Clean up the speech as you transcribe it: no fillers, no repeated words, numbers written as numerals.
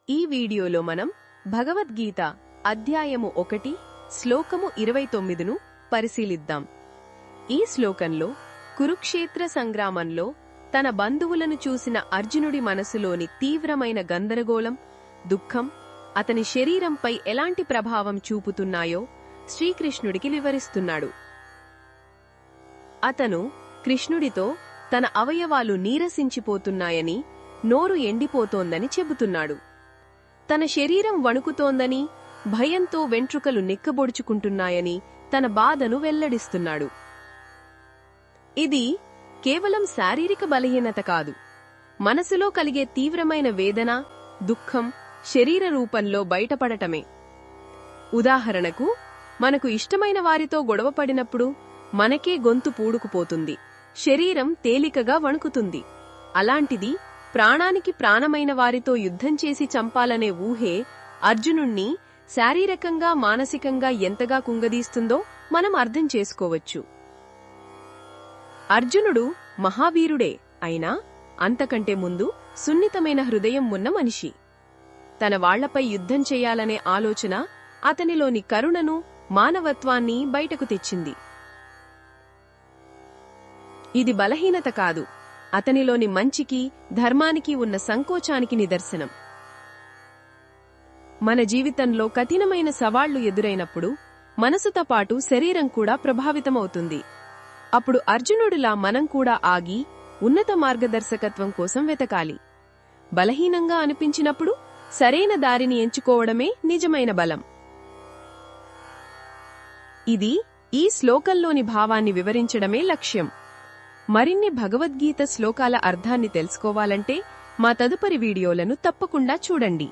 ఈ వీడియోలో మనం భగవద్గీత అధ్యాయము 1 శ్లోకము 29ను పరిశీలిద్దాం. ఈ శ్లోకంలో కురుక్షేత్ర సంగ్రామంలో తన బంధువులను చూసిన అర్జునుడి మనసులోని తీవ్రమైన గందరగోళం, దుఃఖం అతని శరీరంపై ఎలాంటి ప్రభావం చూపుతున్నాయో శ్రీకృష్ణుడికి వివరిస్తున్నాడు. అతను కృష్ణుడితో తన అవయవాలు నీరసించిపోతున్నాయని, నోరు ఎండిపోతోందని చెబుతున్నాడు. తన శరీరం వణుకుతోందని, భయంతో వెంట్రుకలు నిక్కబొడుచుకుంటున్నాయని తన బాధను వెల్లడిస్తున్నాడు. ఇది కేవలం శారీరక బలహీనత కాదు, మనసులో కలిగే తీవ్రమైన వేదన, దుఃఖం శరీర రూపంలో బయటపడటమే. ఉదాహరణకు, మనకు ఇష్టమైన వారితో గొడవపడినప్పుడు మనకే గొంతు పూడుకుపోతుంది, శరీరం తేలికగా వణుకుతుంది. అలాంటిది ప్రాణానికి ప్రాణమైన వారితో యుద్ధం చేసి చంపాలనే ఊహే అర్జునుణ్ణి శారీరకంగా, మానసికంగా ఎంతగా కుంగదీస్తుందో మనం అర్థం చేసుకోవచ్చు. అర్జునుడు మహావీరుడే అయినా అంతకంటే ముందు సున్నితమైన హృదయం ఉన్న మనిషి. తన వాళ్లపై యుద్ధం చెయ్యాలనే ఆలోచన అతనిలోని కరుణను, మానవత్వాన్ని బయటకు తెచ్చింది. ఇది బలహీనత కాదు, అతనిలోని మంచికి, ధర్మానికి ఉన్న సంకోచానికి నిదర్శనం. మన జీవితంలో కఠినమైన సవాళ్లు ఎదురైనప్పుడు మనసుతో పాటు శరీరం కూడా ప్రభావితమవుతుంది. అప్పుడు అర్జునుడిలా మనం కూడా ఆగి ఉన్నత మార్గదర్శకత్వం కోసం వెతకాలి. బలహీనంగా అనిపించినప్పుడు సరైన దారిని ఎంచుకోవడమే నిజమైన బలం. ఇది ఈ శ్లోకంలోని భావాన్ని వివరించడమే లక్ష్యం. మరిన్ని భగవద్గీత శ్లోకాల అర్థాన్ని తెలుసుకోవాలంటే మా తదుపరి వీడియోలను తప్పకుండా చూడండి.